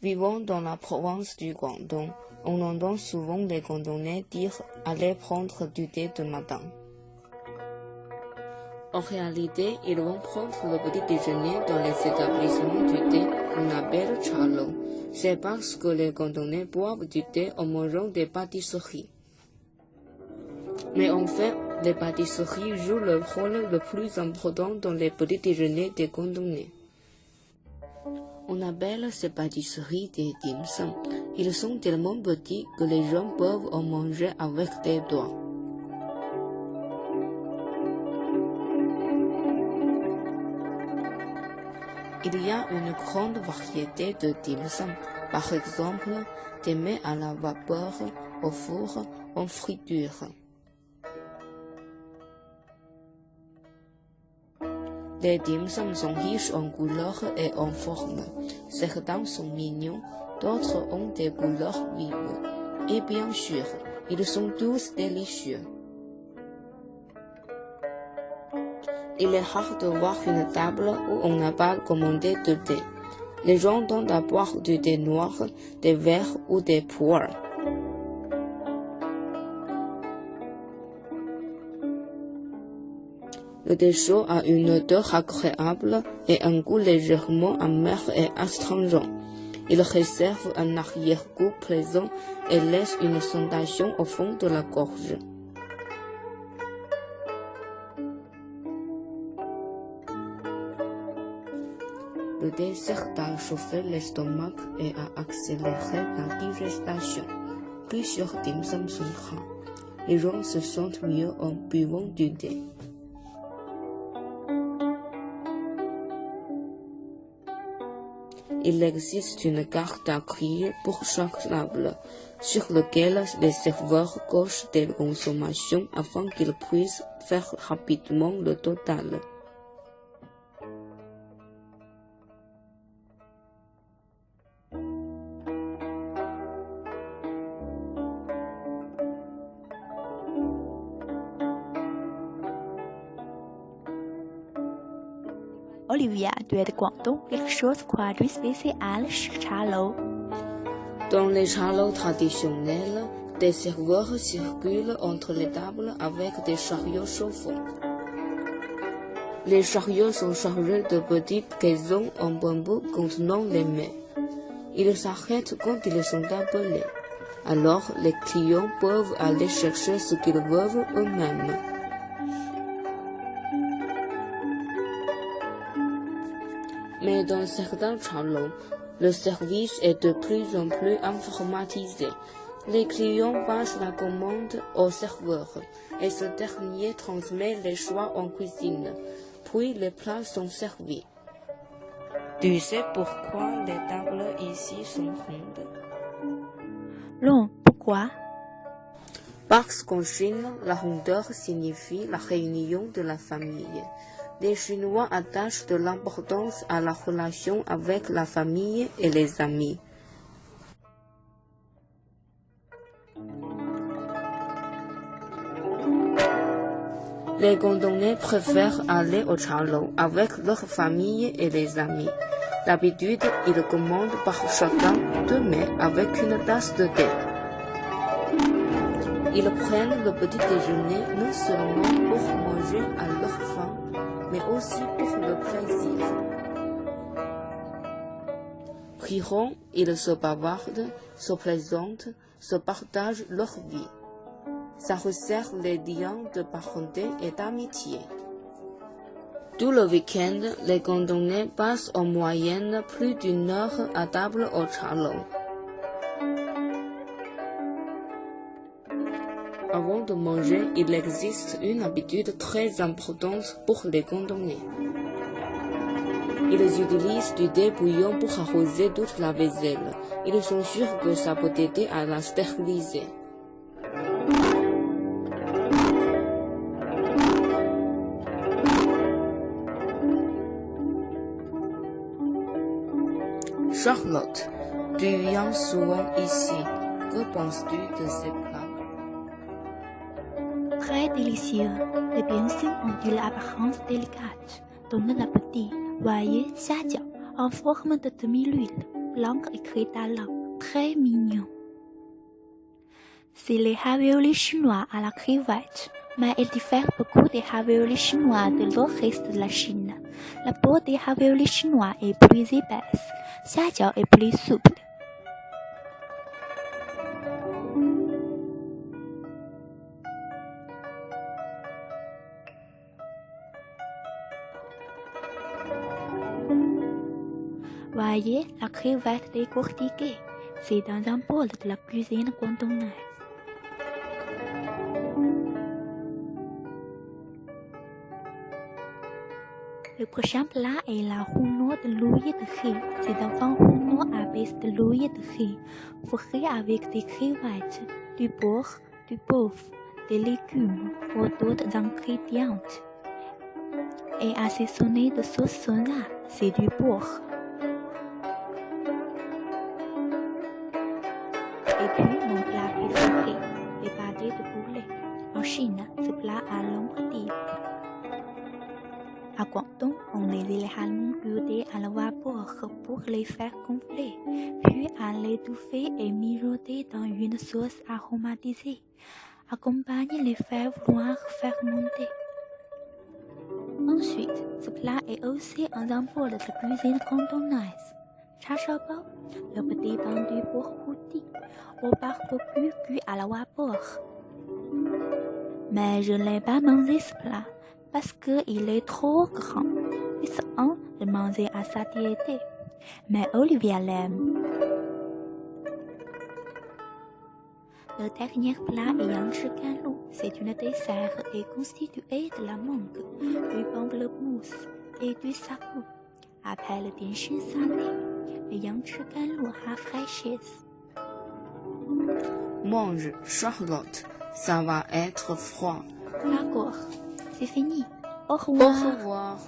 Vivant dans la province du Guangdong, on entend souvent les Guangdongais dire « allez prendre du thé de madame ». En réalité, ils vont prendre le petit déjeuner dans les établissements du thé qu'on appelle Chalo. C'est parce que les Guangdongais boivent du thé en mangeant des pâtisseries. Mais en fait, les pâtisseries jouent le rôle le plus important dans les petits déjeuners des Guangdongais. On appelle ces pâtisseries des dim sum. Ils sont tellement petits que les gens peuvent en manger avec des doigts. Il y a une grande variété de dim sum. Par exemple, des mets à la vapeur, au four, en friture. Les dim sum sont riches en couleurs et en formes. Certains sont mignons, d'autres ont des couleurs vives. Et bien sûr, ils sont tous délicieux. Il est rare de voir une table où on n'a pas commandé de thé. Les gens tendent à boire du thé noir, des verts ou des pu'er. Le thé chaud a une odeur agréable et un goût légèrement amer et astringent. Il réserve un arrière-goût plaisant et laisse une sensation au fond de la gorge. Le thé sert à chauffer l'estomac et à accélérer la digestion. Plusieurs dim sum sont gras. Les gens se sentent mieux en buvant du thé. Il existe une carte à grille pour chaque table, sur laquelle les serveurs cochent des consommations afin qu'ils puissent faire rapidement le total. Olivia, tu es de Guangdong, quelque chose quoi de spécial chez Chalo? Dans les chalos traditionnels, des serveurs circulent entre les tables avec des chariots chauffants. Les chariots sont chargés de petits caissons en bambou contenant les mets. Ils s'arrêtent quand ils sont appelés. Alors, les clients peuvent aller chercher ce qu'ils veulent eux-mêmes. Mais dans certains chalos, le service est de plus en plus informatisé. Les clients passent la commande au serveur et ce dernier transmet les choix en cuisine. Puis les plats sont servis. Tu sais pourquoi les tables ici sont rondes? Non, pourquoi? Parce qu'en Chine, la rondeur signifie la réunion de la famille. Les Chinois attachent de l'importance à la relation avec la famille et les amis. Les Guangdongais préfèrent aller au chalo avec leur famille et les amis. D'habitude, ils commandent par chacun 2 mets avec une tasse de thé. Ils prennent le petit déjeuner non seulement pour manger à leur faim, mais aussi pour le plaisir. Riront, ils se bavardent, se plaisantent, se partagent leur vie. Ça resserre les liens de parenté et d'amitié. Tout le week-end, les Guangdongais passent en moyenne plus d'1 heure à table au chalo. Avant de manger, il existe une habitude très importante pour les Guangdongais. Ils utilisent du thé bouillon pour arroser toute la vaisselle. Ils sont sûrs que ça peut aider à la stériliser. Charlotte, tu viens souvent ici. Que penses-tu de ces plats? Très délicieux. Les bien sûr ont eu l'apparence délicate. Donnent l'appétit. Voyez, 虾饺 en forme de demi-lune. blanc écrit à l'encre, très mignon. C'est les raviolis chinois à la crevette, mais ils diffèrent beaucoup des raviolis chinois de l'autre reste de la Chine. La peau des raviolis chinois est plus épaisse, sa jaune est plus souple. Voyez la crevette décortiquée, c'est dans un bol de la cuisine cantonaise. Le prochain plat est la rouleau de l'huile de riz. C'est un fin rouleau à base de l'huile de riz, fourré avec des crevettes, du beurre, du bœuf, des légumes ou d'autres ingrédients, et assaisonné de sauce soja, c'est du beurre. Et puis mon plat préféré, les pâtés de poulet. En Chine, ce plat a longtemps dit. À Guangdong, on les éléments cuits à la vapeur pour les faire gonfler, puis à les étouffer et mijoter dans une sauce aromatisée. Accompagne les fèves noires fermentées. Ensuite, ce plat est aussi un symbole de la cuisine cantonaise. Cha shao bao, le petit pain du beurre rôti, au barbecue cuit à la vapeur. Mais je n'ai pas mangé ce plat parce qu'il est trop grand. Risquant de manger à satiété. Mais Olivia l'aime. Le dernier plat est yang shi gan lu. C'est une dessert et constitué de la mangue, du pamplemousse et du sakou. Après le dian shi salé, le yang shi gan lu rafraîchisse. Mange, Charlotte, ça va être froid. D'accord, c'est fini. Au Au revoir. revoir.